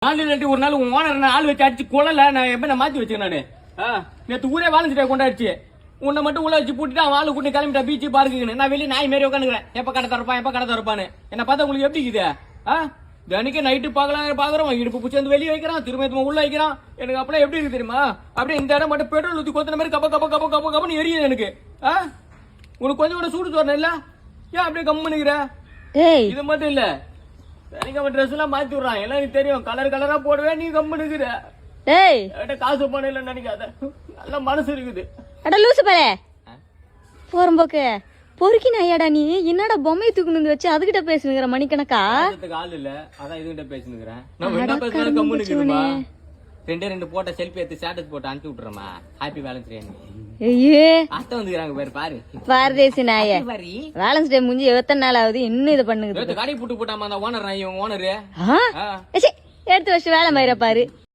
நாலு ஒரு நாள் உன் ஓனர் ஆள் வச்சு அடிச்சு கொள்ளல நான் எப்ப மாத்தி வச்சேன் நானு நேற்று ஊரே வாழ்ந்துட்டே கொண்டாடிச்சு உன்னை மட்டும் உள்ள வச்சு பூட்டிட்டு அவன் ஆளு கூட்டி கிளம்பிட்டா பீச்சு பார்க்குன்னு நான் வெளியே நாய் மாரி உட்காந்துக்கிறேன் எப்ப கடை திறப்பான்னு என்ன பார்த்தா உங்களுக்கு எப்படி இருக்குது தினைக்கு நைட்டு பாக்குறோம் இடுப்பு பூச்சி வந்து வெளியே வைக்கிறான் திரும்ப உள்ள வைக்கிறான் எனக்கு அப்படியே எப்படி இருக்கு தெரியுமா அப்படியே இந்த இடம் மட்டும் பெட்ரோல் ஊற்றி கொத்துன மாதிரி கப்பன்னு எரியுது எனக்கு உனக்கு கொஞ்சம் கூட சூடு தரணும் இல்ல ஏன் அப்படியே கம்முனுக்கிற இது மட்டும் இல்ல எனக்கு அவன் ட்ரெஸ் எல்லாம் மாத்தி விடுறான் எல்லாம் எனக்கு தெரியும் கலரா போடுவேன் நீ கம்முனுக்குற காசு பணம் இல்லைன்னு நினைக்காத நல்ல மனசு இருக்குது லூசு பாரு போறம்போக்கு பொறுக்கி நாயாடா நீ என்னடா பொம்மையை தூக்குனு வச்சு அதுகிட்ட பேசுனுங்கிற மணிக்கணக்கா ஆள் இல்ல அதான் இதுகிட்ட பேசுனுங்கிறேன் நம்ம என்ன பேசுனாலும் கம்முனுக்குதுமா ரெண்டு போட்ட செல்ஃபி எடுத்து ஸ்டேட்டஸ் போட்டு அனுப்பி விட்டுறமா ஹாப்பி வேலன்ஸ் டே ஐயே அத்தை வந்துக்கிறாங்க பேர் பாரு பாரதேசி நாய வேலன்ஸ் டே முடிஞ்சு எத்தனை நாள் ஆகுது இன்னும் இதை பண்ணுங்க கடை புட்டு போட்டாமா அந்த ஓனர் நான் இவன் ஓனரு எடுத்து வச்சு வேலை மயிர பாரு